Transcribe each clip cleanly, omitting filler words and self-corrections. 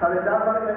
4.5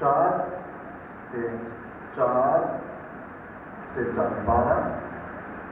4 3 4 3 4 12,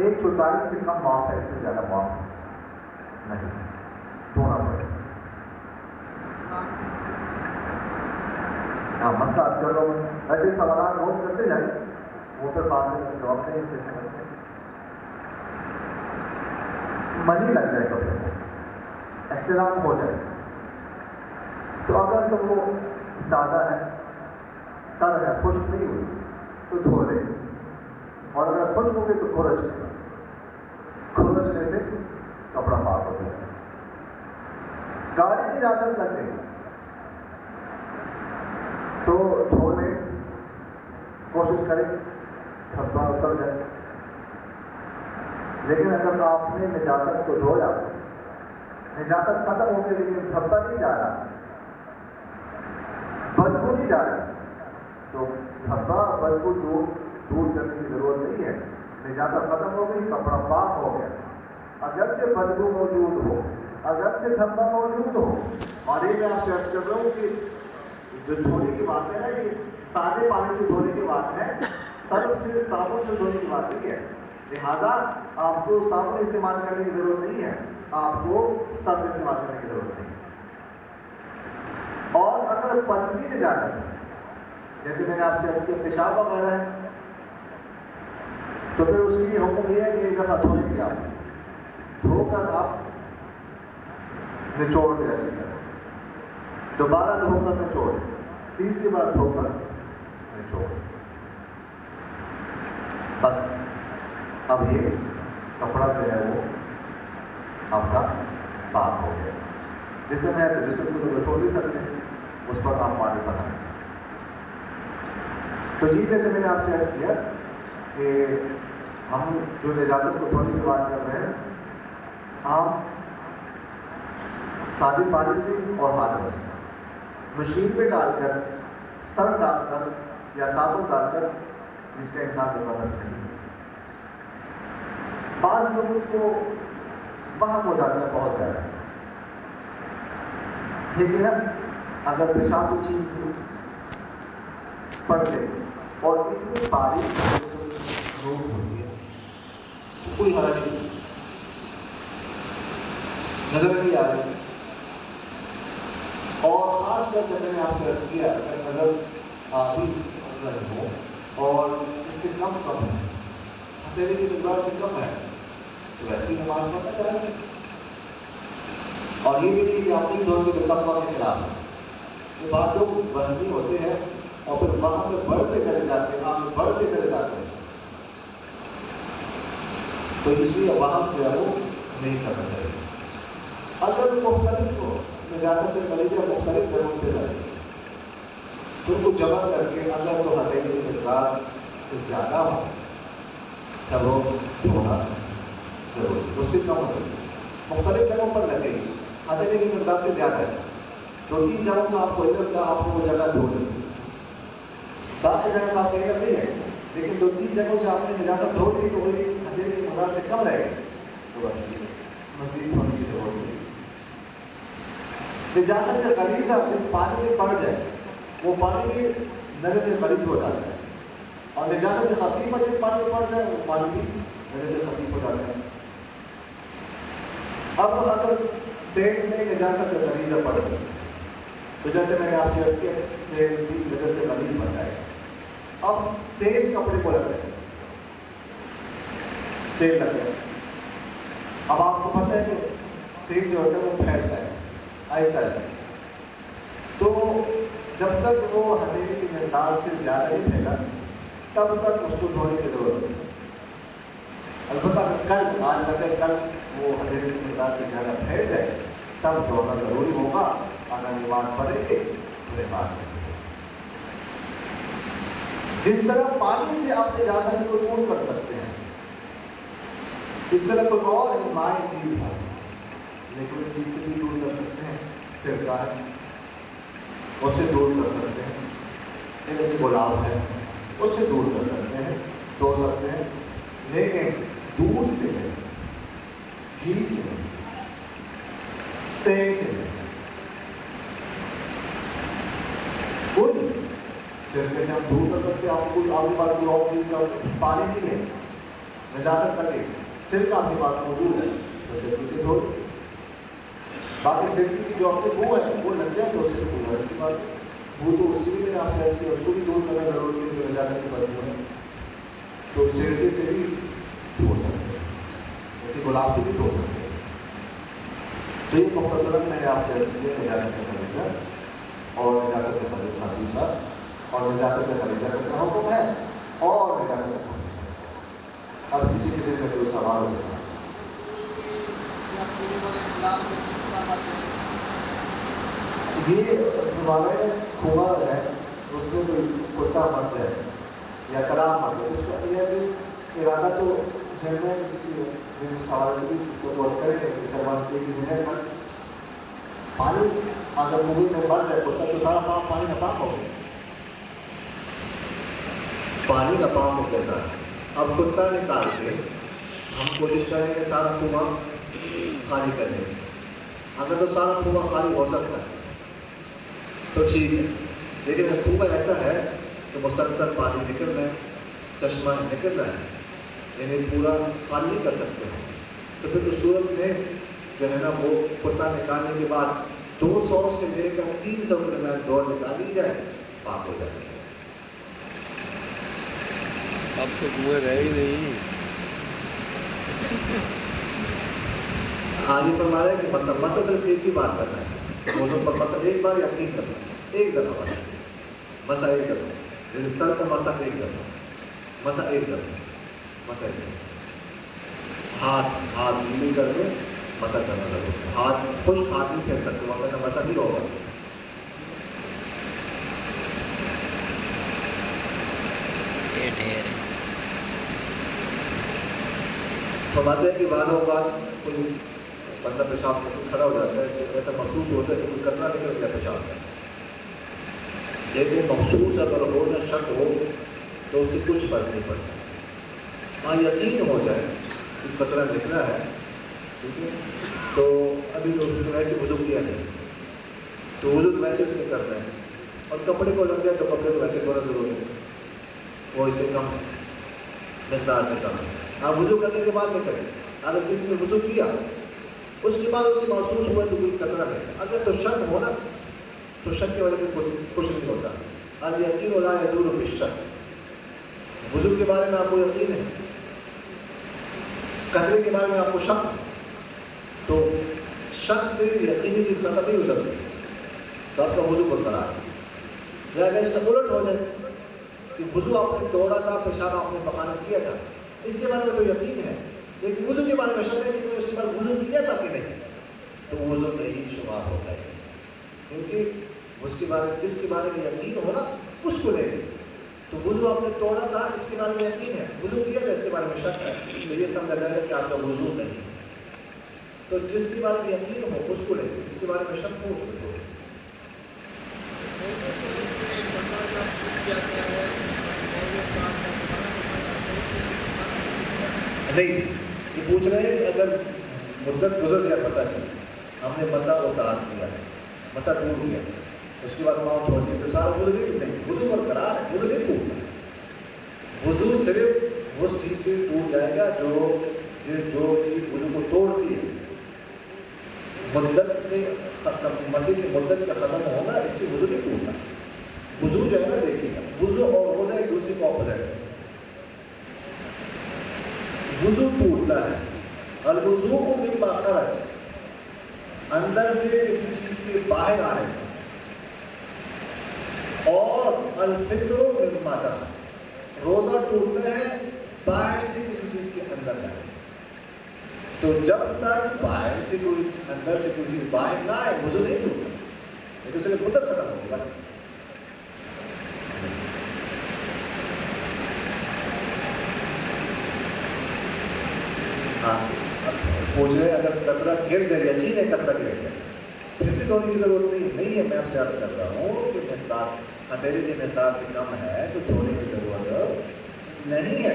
1/4 سے کم معاف ہے، اس سے زیادہ معاف نہیں، دھونا پڑے گا۔ ہاں مسئلہ آج کر رہا ہوں، ایسے سوالات نوٹ کرتے جائیں، وہ پھر بعد میں جواب دیں گے۔ منی لگ جائے کپڑے کو، اختلاف ہو جائے، تو اگر تو وہ تازہ ہے، تر ہے، خشک نہیں ہوئی تو دھو لے، اور اگر خشک ہو گئی تو کھرچنے سے کپڑا پاک ہو جائے۔ گاڑی کی اجازت لگ گئی تو دھو لے، کوشش کریں دھبا اتر جائے۔ لیکن اگر آپ نے نجاست کو دھویا، نجاست ختم ہو گئی لیکن دھبا نہیں جا رہا، بدبو نہیں جا رہی، تو دھبا بدبو دور کرنے کی ضرورت نہیں ہے۔ نجاست ختم ہو گئی، کپڑا پاک ہو گیا، اگرچہ بدبو موجود ہو، اگرچہ دھبا موجود ہو۔ اور یہ میں آپ سے عرض کر رہا ہوں کہ جو دھونے کی بات ہے نا، یہ سادے پانی سے دھونے کی بات ہے، صرف سے صابن سے دھونے کی بات نہیں ہے۔ لہٰذا آپ کو صابن استعمال کرنے کی ضرورت نہیں ہے، آپ کو صرف استعمال کرنے کی ضرورت نہیں ہے۔ اور اگر پتلی نجاست ہے، جیسے میں نے آپ سے عرض کیا پیشاب وغیرہ ہے، تو پھر اس کے لیے حکم یہ ہے کہ ایک دفعہ دھونے کی آپ دھو کر آپ نچوڑ کے اچھی طرح، دوبارہ دھو کر نچوڑ، تیسری بار دھو کر نچوڑ، بس اب یہ کپڑا جو ہے وہ آپ کا پاک ہو گیا۔ جسم ہے تو جسم کو تو چھوڑ نہیں سکتے، اس پر آپ پانی بنائیں۔ تو جی جیسے میں نے آپ سے عرض کیا کہ ہم جو نجاست کو دھونے کی بات کر رہے ہیں، ہم سادے پانی سے اور ہاتھوں سے مشین پہ ڈال کر، سر ڈال کر یا صابن ڈال کر اس کا انسان کو مدد نہیں۔ بعض لوگوں کو وہم ہو جاتا ہے بہت زیادہ، لیکن اگر پیشاب کی چیز پڑ گئی اور اتنی باریک روح ہوتی ہے تو کوئی حرج نہیں، نظر نہیں آ رہی۔ اور خاص کر جب میں نے آپ سے عرض کیا اگر نظر آ بھی رہی ہو اور اس سے کم ہے، ہتھیلی کی مقدار سے کم ہے، تو ویسی نماز پڑھنا چاہیے۔ اور یہ بھی نہیں کہ اپنی دور کے تقویٰ کے خلاف ہے، یہ بات لوگ وہمی ہوتے ہیں اور پھر وہاں پہ بڑھتے چلے جاتے ہیں، وہاں پہ بڑھتے چلے جاتے ہیں، تو اس لیے وہاں جو ہے وہ نہیں کرنا چاہیے۔ اگر مختلف ہو نجاست غلیظہ مختلف جگہوں پہ لگے تو ان کو جمع کر کے اگر تو ہتھیلی کی مقدار سے زیادہ ہو تب وہ دھونا ضروری، اس سے کم ہو جائے۔ مختلف جگہوں پر لگے گی، ہتھیلی کی مقدار سے زیادہ ہے، 2-3 جگہوں میں آپ کو ادھر کا آپ کو وہ جگہ دھو لیں، باقی جگہ آپ ادھر نہیں ہے، لیکن 2-3 جگہوں سے آپ نے نجاست دھو لی تو وہی ہتھیلی کی مقدار سے کم رہے گی، تو بس مزید دھونے کی ضرورت نہیں۔ نجاست کا غلیظہ جس پانی میں پڑ جائے وہ پانی بھی نظر سے غلیظ ہو جاتا ہے، اور نجاست خفیفہ جس پانی میں پڑ جائے وہ پانی بھی نظر سے خفیف ہو جاتا ہے۔ اب اگر تیل میں نجاست غلیظہ پڑ جائے تو جیسے میں نے آپ سے عرض کیا تیل بھی نظر سے غلیظ بن جائے، اب تیل کپڑے کو لگ جائے، تیل لگ جائے، اب آپ کو پتہ ہے کہ تیل جو ہوتا ہے وہ پھیل جائے آہستہ آہستہ، تو جب تک وہ ہتھیلی کی مقدار سے زیادہ نہیں پھیلا تب تک اس کو دھونے کی ضرورت نہیں۔ البتہ کل آج لگے کل وہ ہتھیلی کی مقدار سے زیادہ پھیل جائے تب دھونا ضروری ہوگا، اگر نماز پڑھیں گے تو نماز نہیں۔ جس طرح پانی سے آپ نجاست کو دور کر سکتے ہیں، اس طرح کوئی اور مائع چیز ہے لیکن اس چیز سے بھی دور کر سکتے ہیں، سرکہ ہے اس سے دور کر سکتے ہیں، یعنی گلاب ہے اس سے دور کر سکتے ہیں، دھو سکتے ہیں، لیکن دودھ سے نہیں، گھی سے نہیں، تیل سے نہیں، کوئی سرکے سے ہم دور کر سکتے ہیں۔ آپ کو کوئی آپ کے پاس کوئی اور چیز کا پانی نہیں ہے، نجاست لگے سلک آپ کے پاس موجود ہے تو سلک سے دھو. باقی سلک کی جو اپنی بو ہے وہ لگ جائے تو اس سے پوجا. اس کے بعد وہ تو اس کی بھی میں نے آپ سے عرض کیا اس کو بھی دور کرنا ضروری ہے جو نجاست کی بدبو ہے تو سرکے سے بھی دھو سکتے ہیں, جیسے گلاب سے بھی دھو سکتے ہیں. تو یہ مختصراً میں نے آپ سے عرض کیا نجاست خلیجہ اور نجاست خفیفہ اور نجاست خلیجہ کا حکم ہے اور نجاست خفیفہ. اب کسی کے ذہن میں کوئی سوال ہو سکتا یہ ہمارے کنواں ہے اس میں کوئی کتا مر جائے یا کلام مر جائے اس کا ایسے ارادہ تو جھیلنا ہے کسی سوال سے بھی اس کو غور کریں کہ کروانے کی ذہن پر پانی اگر کنویں میں مر جائے کتا تو سارا پانی ناپاک ہو گیا. پانی ناپاک ہو گیا سارا. اب کتا نکال کے ہم کوشش کریں کہ سارا کنواں خالی کر دیں. اگر تو سارا کنواں خالی ہو سکتا ہے تو ٹھیک ہے, لیکن کنواں ایسا ہے کہ مسلسل پانی نکل رہا ہے, چشمہ نکل رہا ہے, یعنی پورا خالی نہیں کر سکتے ہیں. تو پھر اس صورت میں جو ہے نا وہ کتا نکالنے کے بعد 200 سے لے کر 300 کے درمیان دوڑ نکال لی جائے, پاک ہو جائے. اب تو کنویں رہے ہی نہیں. آج یہ فرما رہے ہیں کہ مسا صرف ایک ہی بار کرنا ہے موسم پر, مسا ایک بار یا 3 دفعہ, ایک دفعہ بس مسا ایک دفعہ, جیسے سر پر مسا ایک دفعہ, مسا ایک دفعہ, مسا ایک دفعہ. ہاتھ نیلی کر کے مسا کرنا ضرور ہے. ہاتھ خشک ہاتھ نہیں پھیر سکتے وہاں کا مسا نہیں ہوگا. فرماتے ہیں کہ بعض اوقات کوئی بندہ پیشاب کر کھڑا ہو جاتا ہے تو ایسا محسوس ہوتا ہے کہ کوئی قطرہ نکل گیا پیشاب کا. لیکن محسوس اگر ہو نہ شک ہو تو اس سے کچھ فرق نہیں پڑتا. ہاں یقین ہو جائے کہ قطرہ نکلا ہے, ٹھیک ہے, تو ابھی جو اس نے ویسے وضو کیا ہے تو وضو ویسے اس نے کرنا ہے, اور کپڑے کو لگ جائے تو کپڑے کو ویسے دھونا ضروری ہے, وہ اس سے کم مقدار سے کم ہے. آپ وضو کرنے کے بعد نہیں کریں. اگر کسی نے وضو کیا اس کے بعد اسے محسوس ہوا تو کوئی خطرہ نہیں, اگر تو شک ہو نا تو شک کی وجہ سے کچھ نہیں ہوتا. ال یقین لا یزول بالشک. وضو کے بارے میں آپ کو یقین ہے, قطرے کے بارے میں آپ کو شک ہے, تو شک سے یقینی چیز ختم نہیں ہو سکتی تو آپ کا وضو برقرار ہے. یا اگر اس کا الٹ ہو جائے کہ وضو آپ نے توڑا تھا, پیشاب آپ نے پخانا کیا تھا, اس کے بارے میں تو یقین ہے لیکن وضو کے بارے میں شک ہے کہ اس کے بعد وضو کیا تھا کہ نہیں, تو وضو نہیں شمار ہوتا ہے. کیونکہ اس کے بارے جس کے بارے میں یقین ہو نا اس کو لے لیں. تو وضو آپ نے توڑا تھا اس کے بارے میں یقین ہے, وضو کیا تھا اس کے بارے میں شک ہے, تو یہ سمجھا جائے کہ آپ کا وضو نہیں. تو جس کے بارے میں یقین ہو اس کو لے لیں, جس کے بارے میں شک ہو اس کو چھوڑیں. نہیں یہ پوچھ رہے ہیں اگر مدت گزر جائے مسا کی, ہم نے مسا اتار دیا, مسا ٹوٹ گیا, اس کے بعد ماؤں چھوڑ دی تو سارا وضو نہیں ٹوٹے, وضو برقرار ہے, وضو نہیں ٹوٹتا. وضو صرف اس چیز سے ٹوٹ جائے گا جو چیز وضو کو توڑتی ہے. مدت میں مسیح کی مدت کا ختم ہونا اس سے وضو نہیں ٹوٹتا. وضو جو ہے نا دیکھیے گا, وضو اور روزہ ایک دوسرے کو اپوزٹ ہے. وضو ٹوٹتا ہے, الوضوء مما خرج, اندر سے کسی چیز کے باہر آنے سے, اور الفطر مما دخل, روزہ ٹوٹتا ہے باہر سے کسی چیز کے اندر جانے سے. تو جب تک باہر سے کوئی اندر سے کوئی چیز باہر نہ آئے وضو نہیں ٹوٹتا, یہ تو صرف مدت ختم ہوگی بس. ہاں پوچھ رہے اگر قطرہ گر جائے, یقین ہے قطرہ گر جائے, پھر بھی دھونے کی ضرورت نہیں ہے. میں آپ سے عرض کر رہا ہوں کہ مقدار اندھیرے کی مقدار سے کم ہے تو دھونے کی ضرورت نہیں ہے.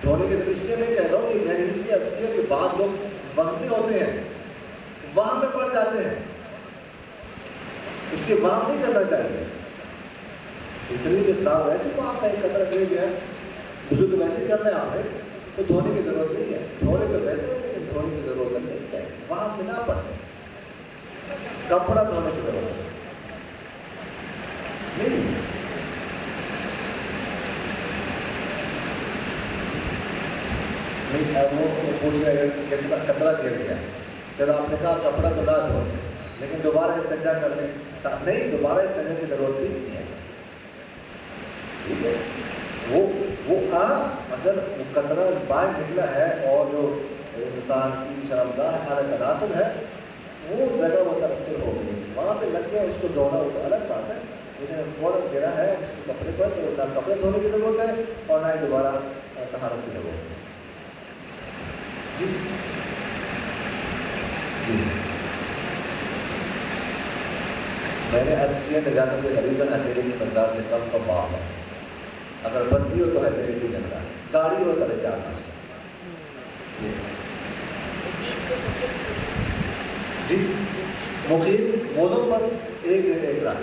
دھونے کی ضرورت اس لیے میں کہہ رہا ہوں کہ میں نے اس لیے عرض کیا کہ بعض لوگ وہمی ہوتے ہیں, وہاں میں پڑ جاتے ہیں, اس لیے وہاں نہیں کرنا چاہیے. اتنی مقدار ویسے معاف ہے, قطرہ گر گیا, وضو تو ویسے کرنا ہے آپ نے, تو دھونے کی ضرورت نہیں ہے. وہاں بنا پڑے کپڑا دھونے کی ضرورت نہیں. وہ پوچھ رہے کہ کترا گر گیا, چلو آپ نے کہا کپڑا تو نہ دھو لیکن دوبارہ استنجا کر لیں. نہیں, دوبارہ استنجا کی ضرورت بھی نہیں ہے. ٹھیک ہے, وہ اگر وہ قطرہ باہر نکلا ہے اور جو انسان کی شرمگاہ حالت تناسل ہے وہ جگہ متاثر ہو گئی, وہاں پہ لگ گیا, اس کو دھونا وہ تو الگ بات ہے. لیکن فوراً گرا ہے اس کے کپڑے پر تو نہ کپڑے دھونے کی ضرورت ہے اور نہ ہی دوبارہ طہارت کی ضرورت ہے. جی جی, میں نے عرض کیا نجاست غلیظ ہتھیلی کی مقدار سے کم کا معاف ہے. اگر بدلی ہو تو ہتھیلی کی مقدار, گاڑی ہو 4.5 ماش. جی, مقیم موزوں پر 1 دن 1 رات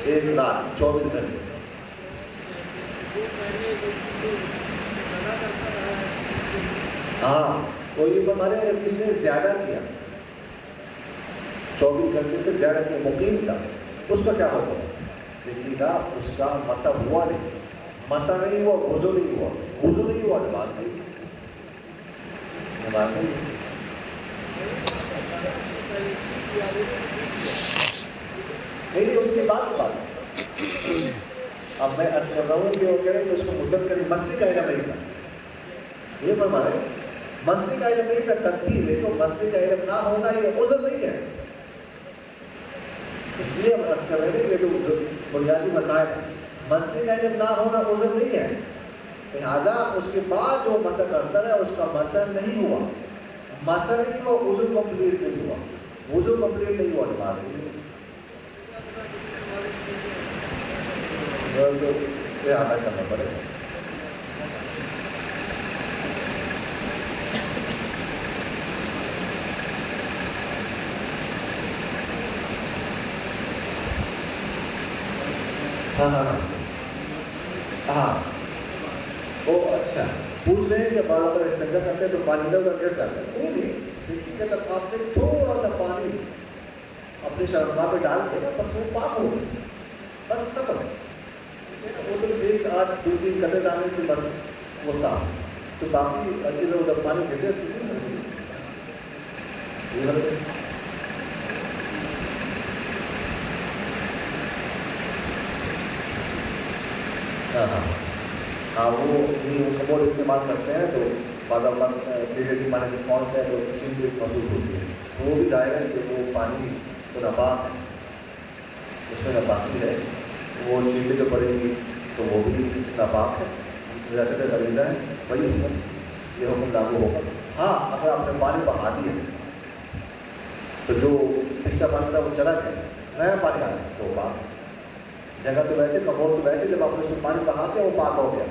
1 رات 24 گھنٹے. ہاں, تو یہ فرما رہے ہیں اگر کسی نے زیادہ کیا 24 گھنٹے سے زیادہ کیا مقیم تھا, اس کا کیا ہوگا؟ دیکھیے گا اس کا مسا ہوا نہیں, مسا نہیں ہوا, وضو نہیں ہوا, وضو نہیں ہوا, نماز نہیں, نماز نہیں. نہیں, اس کی بات اب میں عرض کر رہا ہوں کہ وہ کہہ رہے کہ اس کو مدت کریں. مسجد کا علم نہیں تھا, یہ فرما رہے ہیں مسجد کا علم نہیں تھا. تب بھی دیکھو مسجد کا علم نہ ہونا یہ عذر نہیں ہے. اس لیے ہم عرض کر رہے ہیں کہ جو بنیادی مسائل مسجد کا علم نہ ہونا عذر نہیں ہے. لہٰذا اس کے بعد جو مسا کرتا ہے اس کا مسا نہیں ہوا, مسا نہیں ہوا, وضو کمپلیٹ نہیں ہوا, وضو کمپلیٹ نہیں ہوا, نماز نہیں ہوا. تو یہ ادا کرنا پڑے گا. ہاں او اچھا, پوچھ رہے ہیں کہ بعض اگر استنجا کرتے ہیں تو پانی ادھر ادھر گر جاتا ہے. کوئی نہیں, دیکھیے کہ آپ نے تھوڑا سا پانی اپنی شرمگاہ پہ ڈال دیا, بس وہ پاک ہو گیا, بس ختم. وہ تو 1 آدھ 2 3 قطرے ڈالنے سے بس وہ صاف. تو باقی ادھر ادھر پانی گرتے اس کو ہاں وہ کمول استعمال کرتے ہیں تو بعض اوقات تیزی سے پانی جب پہنچتا ہے تو چینج محسوس ہوتی ہے. تو وہ بھی ظاہر ہے کہ وہ پانی تو ناپاک ہے, اس میں ناپاکی ہے, وہ چینج جو پڑے گی تو وہ بھی ناپاک ہے. نجاست غلیظہ ہے, وہی حکم, یہ حکم لاگو ہوگا. ہاں اگر آپ نے پانی بہا دیا تو جو پچھلا پانی تھا وہ چلا گیا, نیا پانی آ گیا تو پاک. جگہ تو ویسے کمول تو ویسے جب آپ نے اس میں پانی بہا دیا وہ پاک ہو گیا.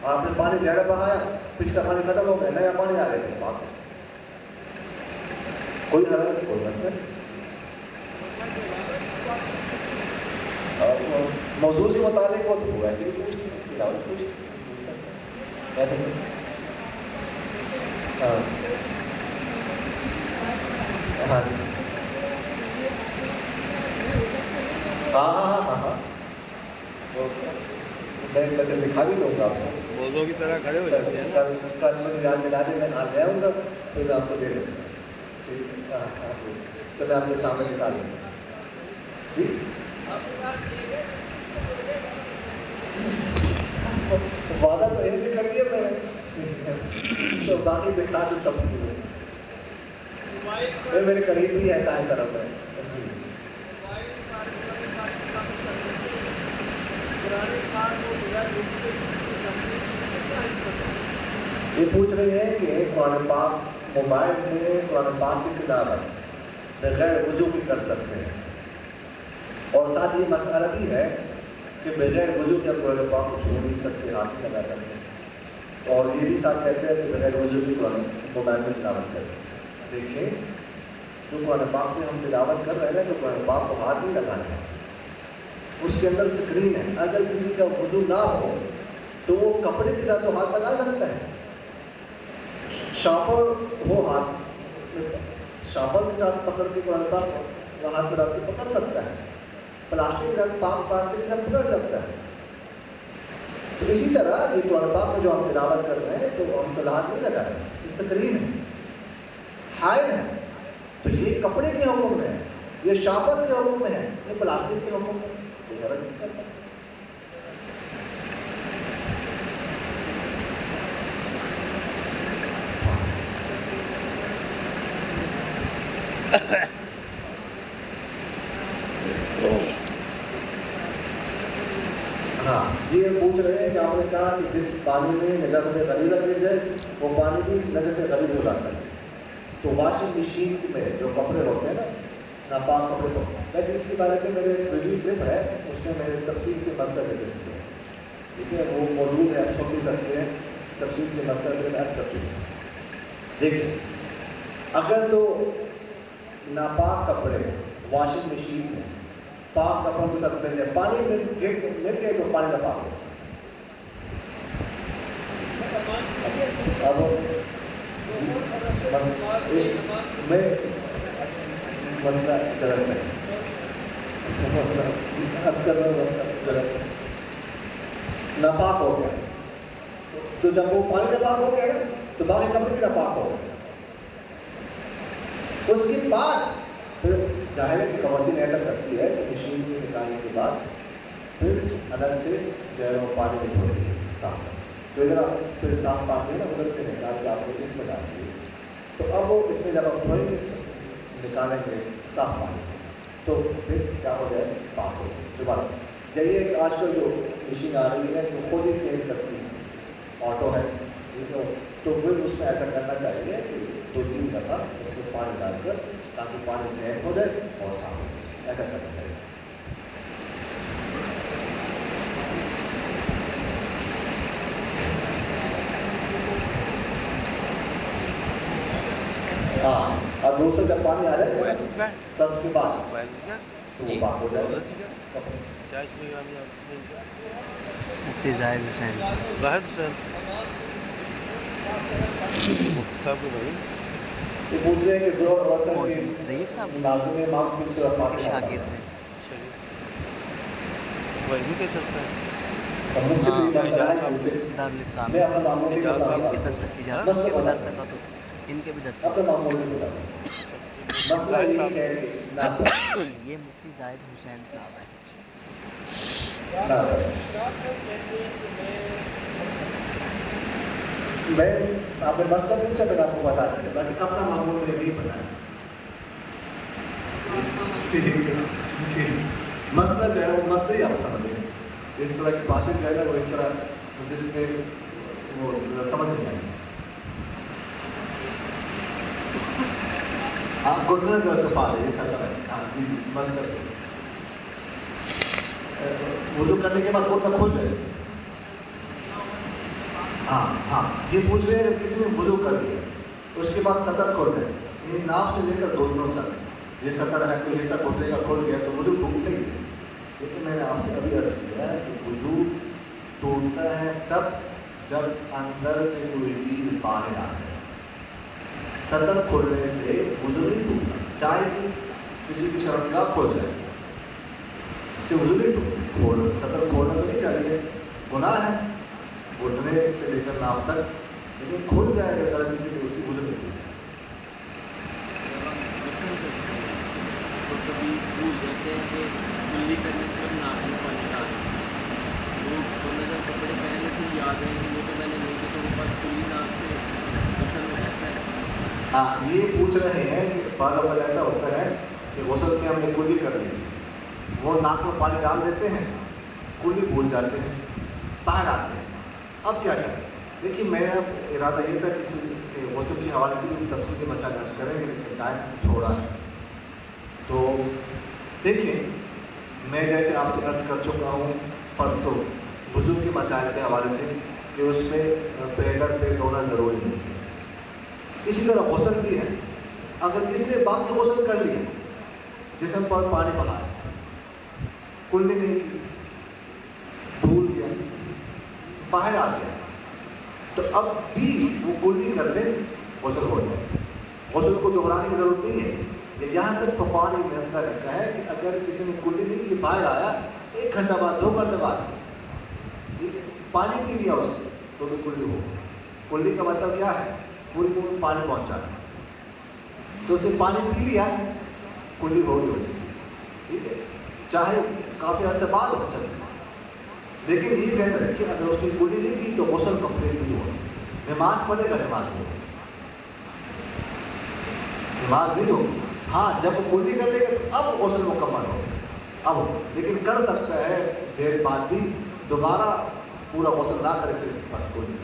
آپ نے پانی زیادہ بہایا, پچھلا پانی ختم ہو گیا, نیا پانی آ گیا تو پاک. کوئی حرج کوئی مسئلہ نہیں. موضوع سے متعلق ہو تو ویسے ہی پوچھ لیں, اس کے علاوہ پوچھ ویسے ہاں ہاں ہاں ہاں میں ویسے دکھا بھی دوں گا آپ کو, موضوع کی طرح کھڑے ہو جاتے ہیں. کل مجھے یاد دلا دیں, میں آ جاؤں گا پھر میں آپ کو دے دوں گا. ٹھیک, تو میں آپ کے سامنے دکھا دوں گا. جی وعدہ تو ان سے کر دیا میں نے, تو باقی دکھا تو سب میرے قریب بھی ہے, دائیں طرف ہے. یہ پوچھ رہے ہیں کہ قرآن پاک موبائل میں قرآن پاک کی تلاوت بغیر وضو بھی کر سکتے ہیں, اور ساتھ یہ مسئلہ بھی ہے کہ بغیر وضو کے قرآن پاک کو چھوڑ نہیں سکتے, ہاتھ نہیں لگا سکتے. اور یہ بھی ساتھ کہتے ہیں کہ بغیر وضو کی قرآن موبائل میں تلاوت کریں. دیکھیں جو قرآن پاک میں ہم تلاوت کر رہے ہیں تو قرآن پاک کو ہاتھ نہیں لگانا ہے, اس کے اندر سکرین ہے. اگر کسی کا وضو نہ ہو تو وہ کپڑے کے ساتھ تو ہاتھ لگا سکتا ہے, شاپر ہو ہاتھ شاپر کے ساتھ پکڑ کے قرآن پاک ہاتھ میں ڈال کے پکڑ سکتا ہے، پلاسٹک کے ساتھ پاک پلاسٹک کے ساتھ پکڑ سکتا ہے. تو اسی طرح یہ قرآن پاک میں جو ہم تلاوت کر رہے ہیں تو ہم تو ہاتھ نہیں لگا رہے ہیں، یہ سکرین ہے، حائل ہے. تو یہ کپڑے کے حکم میں ہے، یہ شاپر کے حکم میں ہے، یہ پلاسٹک کے حکم میں کوئی غرض نہیں کر سکتا. ہاں یہ پوچھ رہے ہیں کہ آپ نے کہا کہ جس پانی میں نجاست غلیظہ گر جائے وہ پانی بھی نجس غلیظ ہو جاتا ہے. تو واشنگ مشین میں جو کپڑے ہوتے ہیں نا ناپاک کپڑے کو، ویسے اس کے بارے میں میرے ایک ویڈیو کلپ ہے، اس میں میں نے تفصیل سے مسئلہ ذکر کیا ہے، ٹھیک ہے، وہ موجود ہے، آپ سن بھی سکتے ہیں. تفصیل سے مسئلہ ذکر بحث کر چکے ہیں. دیکھیں اگر تو ناپاک کپڑے واشنگ مشین میں پاک کپڑوں کے ساتھ مل جائے، پانی میں مل گئے تو پانی ناپاک ہو. اب جی میں مسئلہ ذرا چاہیے، مسئلہ عرض کر رہا ہوں، مسئلہ ناپاک ہو گیا تو جب وہ پانی ناپاک ہو گیا نا تو باقی کپڑے بھی ناپاک ہو گئے. اس کے بعد پھر ظاہر ہے کہ خواتین ایسا کرتی ہے کہ مشین میں نکالنے کے بعد پھر الگ سے جو ہے وہ پانی میں دھوتی ہے، صاف کر تو ادھر پھر صاف پانی ہے نا ادھر سے نکال کے آپ نے اس میں ڈال دیے. تو اب وہ اس میں جب آپ دھوئیں گے نکالیں گے صاف پانی سے تو پھر کیا ہو جائے، پاک ہو جائے دوبارہ. یہ آج کل جو مشین آ رہی ہے جو خود ہی چینج کرتی ہے، آٹو ہے، ٹھیک ہے، تو پھر اس میں ایسا کرنا چاہیے کہ 2-3 دفعہ اس میں پانی ڈال کر تاکہ پانی چینج ہو جائے اور صاف ہو جائے، ایسا کرنا چاہیے. ہاں اور دوسرا جب پانی آ جائے سب کے بعد تو وہ پاک ہو جائے. مفتی زاہد حسین صاحب. زاہد حسین مفتی صاحب کے بھائی یہ پوچھ رہے ہیں کہ زور اور اثر کون سے کے مفتی طیب صاحب لازم امام کی صورت فاتحہ شاگرد ہیں. اتوائی نہیں کہہ سکتا ہے. اور مجھ سے بھی مسئلہ ہے مجھے دارالفتاح میں اپنا معمول نہیں اجازت بتا ان کے رہا دستخط اجازت کے بھی دستخط ہوتے، ان کے بھی اپنا دستخط. معمول نہیں بتا رہا. مسئلہ یہ ہے کہ نہ یہ مفتی زاہد حسین صاحب ہیں. میں آپ نے مسئلہ پوچھا میں نے آپ کو بتا دیا، باقی اپنا معمول مجھے نہیں پتا ہے. جی مسئلہ جو ہے وہ مسئلہ ہی آپ سمجھیں، اس طرح کی باتیں جو ہے نا وہ اس طرح جس میں وہ سمجھ نہیں آئی. آپ گھٹنے جو چھپا دیں یہ سر ہے. ہاں جی جی مسئلہ وضو کرنے کے بعد گھٹنا کھل جائے. ہاں ہاں یہ پوچھ رہے ہیں کسی نے وضو کر دیا اس کے بعد سطر کھول دیں، یعنی ناف سے لے کر گھٹنوں تک یہ سطر ہے کوئی حصہ گھٹنے کا کھول گیا تو وضو ٹوٹ نہیں. لیکن میں نے آپ سے ابھی عرض کیا ہے کہ وضو ٹوٹتا ہے تب جب اندر سے کوئی چیز باہر آ جائے. سطر کھولنے سے وضو نہیں ٹوٹتا، چاہے کسی کی شرمگاہ کھول جائے اس سے وضو نہیں ٹوٹتا. سطر کھولنا تو نہیں چاہیے، گناہ ہے گھٹنے سے لے کر ناف تک، لیکن کھل جائے اگر غلطی سے تو اس کی وضو نہیں ٹوٹتا. کبھی بھول جاتے ہیں کہ کلی کرنے پر ناک میں پانی ڈال وہ نظر کپڑے پہنے پھر یاد ہے وہ تو میں نے نہیں کیا تو وہ بات کلی ناک سے غسل ہو جاتا ہے. ہاں یہ پوچھ رہے ہیں کہ بعض اوقات ایسا ہوتا ہے کہ غسل میں ہم نے کلی کر لی تھی، وہ ناک میں پانی ڈال دیتے ہیں، کلی بھول جاتے ہیں، باہر آتے ہیں، اب کیا کریں؟ دیکھیے میرا ارادہ یہ تھا کسی غسل کے حوالے سے بھی تفصیلی مسائل عرض کریں گے لیکن ٹائم تھوڑا ہے. تو دیکھیں میں جیسے آپ سے عرض کر چکا ہوں پرسوں وضو کے مسائل کے حوالے سے کہ اس میں پیگر پہ دھونا ضروری نہیں ہے. اسی طرح غسل بھی ہے، اگر کسی نے باقی غسل کر لیا جسم پر پانی بہا کلی نہیں کی بھول گیا باہر آ گیا تو اب بھی وہ کلی کر لے غسل ہو جائے. غسل کو دہرانے کی ضرورت نہیں ہے. یہاں تک فقہاء نے فیصلہ رکھا ہے کہ اگر کسی نے کلی نہیں کی باہر آیا 1 گھنٹہ بعد 2 گھنٹے بعد پانی پی لیا اس نے تو بھی کلی ہو. کلی کا مطلب کیا ہے؟ پوری کو پانی پہنچانا. تو اس نے پانی پی لیا کلی ہو گئی اس کی. ٹھیک ہے, چاہے کافی عرصے بعد ہو چلے, لیکن یہ ذہن میں رکھیے اگر اس نے کلی نہیں کی تو غسل کمپلیٹ نہیں ہوا. نماز پڑھے گا, نماز نہیں ہوگی. ہاں جب وہ کلی کر لے گا تو اب غسل مکمل ہوگا اب, لیکن کر سکتا ہے دیر بعد بھی دوبارہ پورا غسل نہ کرے, صرف بس کلی.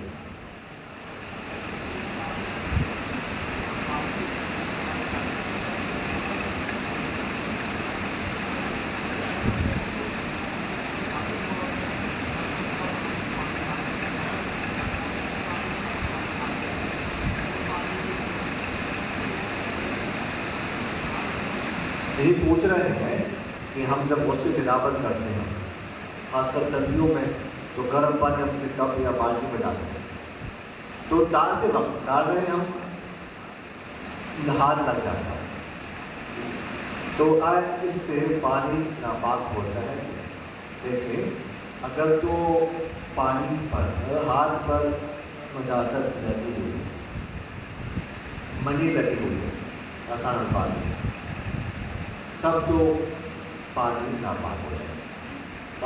یہی پوچھ رہے ہیں کہ ہم جب غسل جنابت کرتے ہیں خاص کر سردیوں میں تو گرم پانی ہم سے کپ یا بالٹی میں ڈالتے ہیں, تو ڈالتے وقت ڈال رہے ہیں ہم ہاتھ لگ جاتا ہے, تو آئے اس سے پانی ناپاک ہوتا ہے. دیکھیں اگر تو پانی پر ہاتھ پر نجاست لگی ہوئی, منی لگی ہوئی ہے, آسان الفاظ ہے, تب تو پانی ناپاک ہو جائے.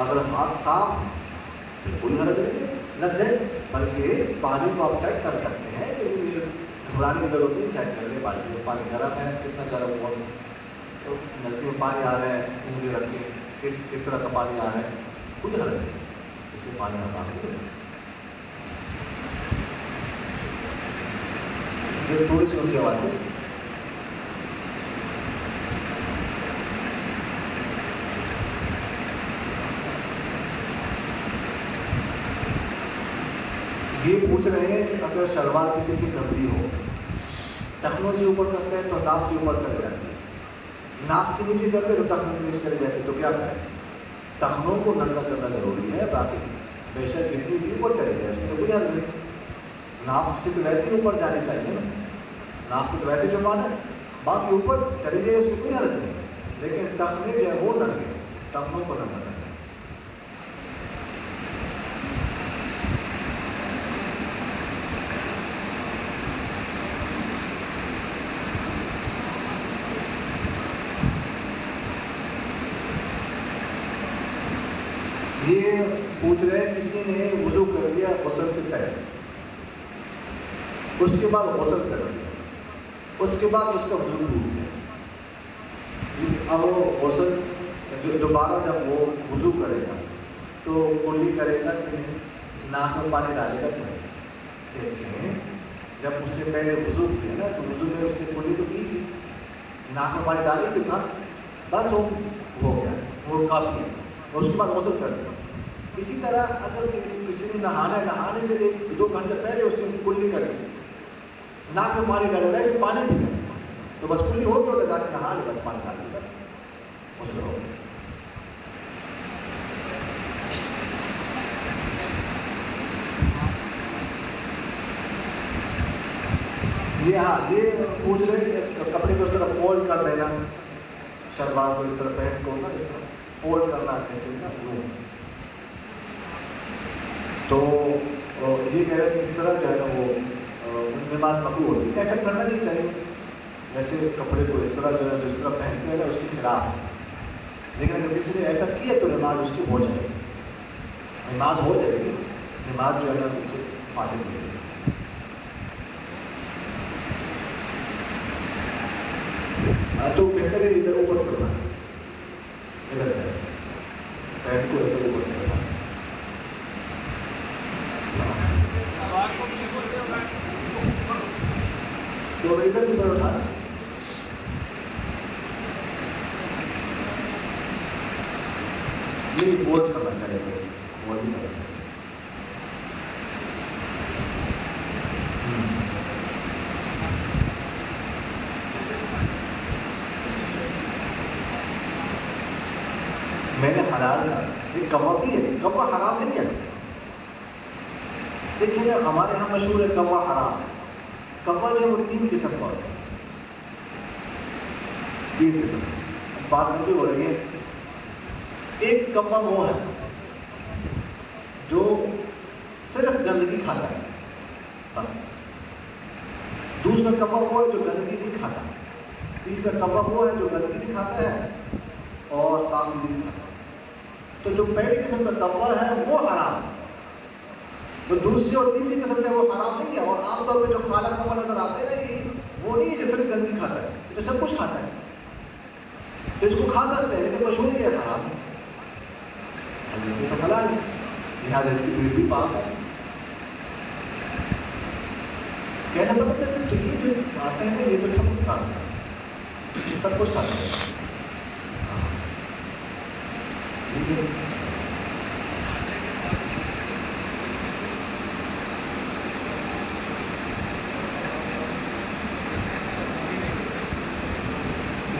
اگر ہاتھ صاف پھر کوئی حرج نہیں لگ جائے, بلکہ پانی کو آپ چیک کر سکتے ہیں, گھبرانے کی ضرورت نہیں. چیک کر لیں بالٹی میں پانی گرم ہے, کتنا گرم ہوا, تو نلکی میں پانی آ رہا ہے, انگلی رکھ کے کس طرح کا پانی آ رہا ہے, کوئی حرج نہیں, اس سے پانی ناپاک نہیں ہوتا. تھوڑی سی اونچی آواز سے. یہ پوچھ رہے ہیں کہ اگر شلوار کسی کی لمبی ہو, ٹخنوں سے اوپر کرتے ہیں تو ناف سے اوپر چل جاتی ہے, ناف کے نیچے کرتے تو ٹخنوں کے نیچے چلی جاتی ہے, تو کیا کریں؟ ٹخنوں کو ننگا کرنا ضروری ہے. باقی بے شک جتنی بھی اوپر چلی جائے اس میں کوئی حرج نہیں. ناف سے تو ویسے ہی اوپر جانی چاہیے نا, ناف کو تو ویسے جمانا ہے, باقی اوپر چلی جائے اس میں کوئی حرج نہیں. لیکن ٹخنے جو ہے وہ ننگے, ٹخنوں کو ننگا کرنا. یہ پوچھ رہے ہیں کسی نے وضو کر لیا غسل سے پہلے, اس کے بعد غسل کر لیا, اس کے بعد اس کا وضو ٹوٹ گیا. اب وہ غسل دوبارہ جب وہ وضو کرے گا تو کلی کرے گا کہ نہیں, ناک میں پانی ڈالے گا کہ نہیں. دیکھیں جب اس نے پہلے وضو کیا نا تو وضو میں اس نے کلی تو کی تھی, ناک میں پانی ڈالے تو تھا, بس وہ ہو گیا, وہ کافی ہے, اور اس کے بعد غسل کر دیا. اسی طرح اگر کسی نے نہانے سے 1-2 گھنٹے پہلے اس نے کلی کر دی, ناک میں پانی ڈالے, ویسے پانی پیا تو بس کلی ہو گیا, جا کے نہا لے, بس پانی ڈال دیا, بس غسل ہو گیا. یہ پوچھ رہے کہ کپڑے کو اس طرح فولڈ کر دینا, شلوار کو اس طرح, پینٹ کو نا اس طرح فولڈ کرنا جیسے نا, تو یہ کہہ رہے ہیں کہ اس طرح جو ہے نا وہ نماز مقبول ہوتی ہے. ایسا کرنا نہیں چاہیے, ویسے کپڑے کو اس طرح جو ہے جس طرح پہنتے ہیں نا اس کے خلاف ہے, لیکن اگر کسی نے ایسا کیا تو نماز اس کی ہو جائے گی, نماز ہو جائے گی, نماز جو ہے نا اس سے فاسد نہیں ہے. تو بہتر ہے ادھر اوپر سے ہونا, ادھر سے ایسا پینٹ کو ایسے اوپر سے ہونا. تو ادھر سے پر اٹھانا, یہ فولڈ کرنا چاہیے, فولڈ بھی کرنا چاہیے. میں نے حلال کا یہ کوا بھی ہے, کوا حرام نہیں ہے. دیکھیے ہمارے یہاں مشہور ہے کوا حرام ہے. کوا جو ہے وہ 3 قسم کا ہوتا ہے. 3 قسم بات لمبی ہو رہی ہے. ایک کبا وہ ہے جو صرف گندگی کھاتا ہے بس. دوسرا کبا وہ ہے جو گندگی نہیں کھاتا. تیسرا کبا وہ ہے جو گندگی بھی کھاتا ہے اور صاف چیزیں بھی کھاتا ہے. تو جو پہلی قسم کا کبا ہے وہ حرام ہے. تو دوسری اور تیسری قسم ہے وہ حرام نہیں ہے. اور عام طور پہ جو کالا کبا نظر آتا ہے نا یہ وہ نہیں ہے جو صرف گندگی کھاتا ہے, جو سب کچھ کھاتا ہے. تو اس کو کھا سکتے ہیں لیکن مشہور ہی ہے حرام ہے. یہ تو حلال ہے, لہٰذا اس کی بھیڑ بھی پاک ہے. کہنا پتا چلتا تو یہ جو آتے ہیں یہ تو سب کچھ کھاتا ہے, یہ سب کچھ کھاتا ہے.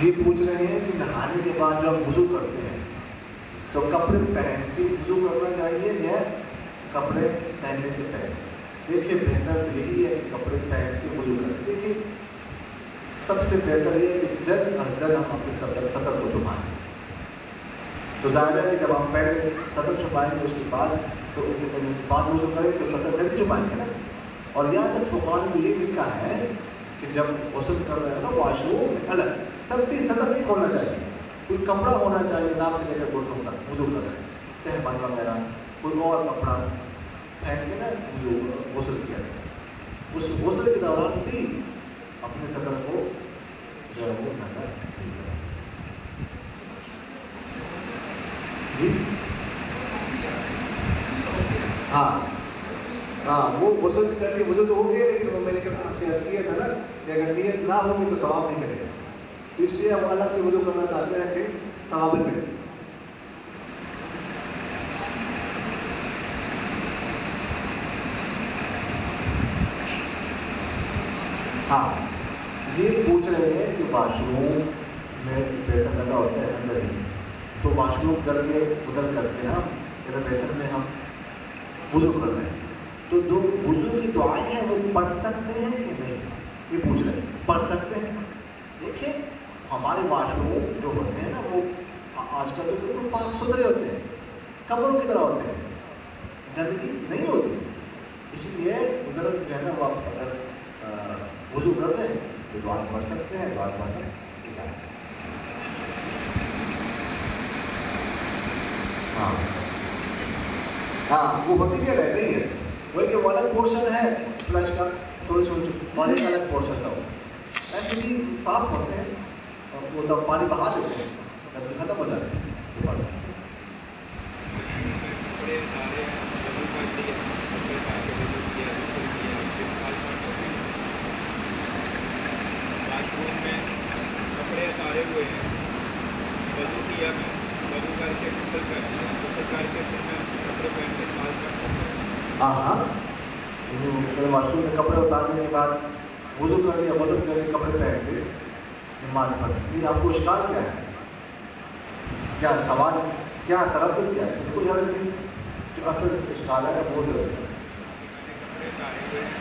یہ پوچھ رہے ہیں کہ نہانے کے بعد جو ہم وضو کرتے ہیں تو کپڑے پہن کے وضو کرنا چاہیے یا کپڑے پہننے سے پہلے؟ دیکھیے بہتر تو یہی ہے کہ کپڑے پہن کے وضو کریں. دیکھیے سب سے بہتر یہ ہے کہ جب ہر جگہ ہم اپنے سطر کو چھپائیں. تو ظاہر ہے کہ جب ہم پہلے سطر چھپائیں گے اس کے بعد تو بعد وضو کریں گے تو سطر جلدی چھپائیں گے نا. اور یہاں تک فقہاء نے تو یہ لکھا ہے کہ جب غسل کر رہے ہیں نا واش روم الگ تب بھی سطر نہیں کھولنا چاہیے. کوئی کپڑا ہونا چاہیے ناف سے لے کر گھٹنوں تک وضو کر رہے ہیں, تہبند وغیرہ کوئی اور کپڑا پہن کے نا وضو غسل کیا جائے. اس غسل کے دوران بھی اپنے سطر کو جو ہے وہ نظر نہیں کرنا چاہیے. جی ہاں وہ غسل کر کے وضو تو ہو گیا لیکن وہ میں نے آپ سے عرض کیا تھا نا کہ اگر نیت نہ ہوگی تو ثواب نہیں ملے گا. اس لیے ہم الگ سے وضو کرنا چاہتے ہیں کہ ثواب ملے. ہاں یہ پوچھ رہے ہیں کہ واش روم میں بیسن لگا ہوتا ہے اندر ہی, تو واش روم کر کے ادھر کر کے نا ادھر بیسن میں ہم وضو کر رہے ہیں تو جو وضو کی دعائیں ہیں وہ پڑھ سکتے ہیں کہ نہیں, یہ پوچھ رہے ہیں. پڑھ سکتے ہیں. دیکھیں ہمارے واش روم جو ہوتے ہیں نا وہ آج کل تو بالکل پاک ستھرے ہوتے ہیں, کمروں کی طرح ہوتے ہیں, گندگی نہیں ہوتی. اس لیے ادھر جو ہے نا وہ آپ اگر وضو کر رہے ہیں تو دعا پڑھ سکتے ہیں, دعا پڑھنے کی اجازت ہے. ہاں وہ ہوتی کیا رہتے ہی ہے وہ کہ وہ الگ پورشن ہے فلش کا تھوڑی چھوٹی اور ایک الگ پورشن سا ہو ایسے ہی صاف ہوتے ہیں اور وہ تب پانی بہا دیتے ہیں تب ختم ہو جاتے ہیں. یہ پڑھ سکتے ہیں. کپڑے اتارے ہوئے ہیں, وضو کیا میں, وضو کر کے غسل کر دیا, غسل کر کے پھر میں کپڑے پہن کے نماز پڑھ سکتا ہوں. ہاں واش روم میں کپڑے اتارنے کے بعد وضو کر لیا, غسل کر لیا, کپڑے پہن کے نماز پڑھ. یہ آپ کو اشکال کیا ہے, کیا سوال, کیا تردد کیا ہے؟ اس میں کوئی حرج نہیں. جو اصل اشکال ہے وہ جو ہے کپڑے اتارے ہوئے ہیں,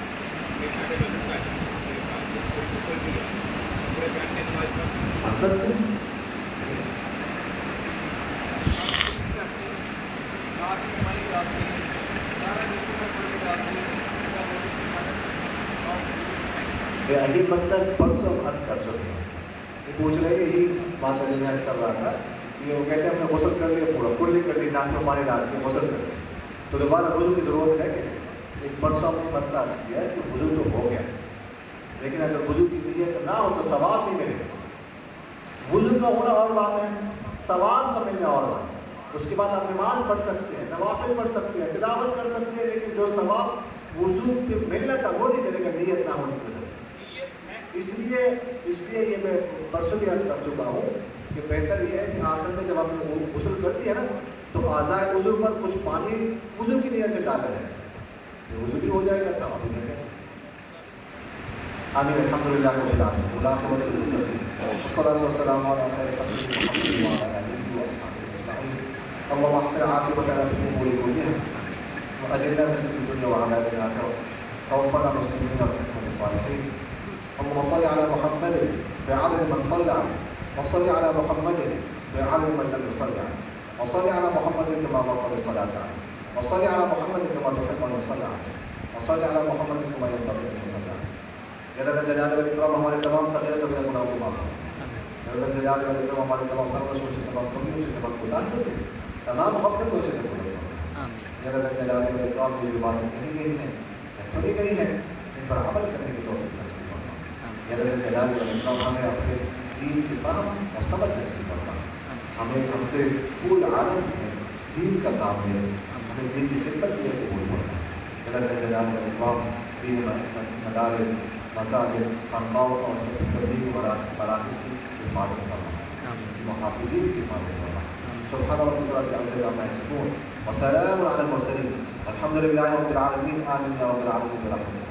وضو کر دیا, غسل کیا, کپڑے پہن کے نماز پڑھ سکتا ہوں. یہ مسئلہ پرسوں ہم عرض کر چکے ہیں. یہ پوچھ رہے ہیں یہی بات میں عرض کر رہا تھا کہ وہ کہتے ہیں ہم نے غسل کر لیا, پورا کلی کر لی, ناک میں پانی ڈال کے غسل کر لیا, تو دوبارہ وضو کی ضرورت ہے کہ نہیں. ایک پرسوں ہم نے مسئلہ عرض کیا ہے کہ وضو تو ہو گیا لیکن اگر وضو کی نیت نہ ہو تو ثواب نہیں ملے گا. وضو کا ہونا اور بات ہے, ثواب کا ملنا اور بات ہے. اس کے بعد آپ نماز پڑھ سکتے ہیں, نوافل پڑھ سکتے ہیں, تلاوت کر سکتے ہیں, لیکن جو ثواب وضو پہ ملنا تھا وہ نہیں ملے گا نیت نہ ہونے کی وجہ سے. اس لیے یہ میں پرسوں بھی عرض کر چکا ہوں کہ بہتر یہ ہے کہ آخر میں جب آپ نے غسل کر دیا نا تو اعضائے وضو پر کچھ پانی وضو کی نیت سے ڈالا جائے, وضو بھی ہو جائے گا, ثواب بھی ملے گا. آمین. الحمدللہ رب العالمین والعاقبۃ للمتقین والصلاۃ والسلام علی خیر خلق محمد وعلی آلہ وصحبہ اجمعین. اللهم احسن عاقبتنا في الامور كلها واجرنا من خزي الدنيا وعذاب الاخره توفنا مسلمين والحقنا بالصالحين. اللهم صل على محمد بعدد من صلى عليه وصل على محمد بعدد من لم يصلي عليه وصل على محمد كما أمرت بالصلاة عليه وصل على محمد كما تحب أن يصلى عليه وصل على محمد كما ينبغي أن يصلى عليه یا ذا الجلال والإکرام ہمارے تمام صغیر کبیرہ گناہوں کو معاف کرے یا ذا الجلال والإکرام ہمارے تمام لغزشوں سے تمام کمیوں سے تمام کوتاہیوں سے تمام غفلتوں سے درگزر فرمائے یا ذا الجلال والإکرام کی جو باتیں کہی گئی ہیں یا سنی گئی ہیں ان پر عمل کرنے کی توفیق نصیب فرمائے یا ذا الجلال والإکرام ہمیں اپنے دین کی فہم اور سمجھ نصیب فرمائے ہم سے پورے عالم میں دین کا کام ہے ہمیں دین کی خدمت کے لیے قبول فرمائے یا ذا الجلال والإکرام دین مدارس مساجد خانقاہوں اور تبلیغ مراکز کی حفاظت فرمائے محافظین کی حفاظت فرمائے سبحان ربک رب العزة عما يصفون وسلام على المرسلين والحمد لله رب العالمين آمين يا رب العالمين برحمتك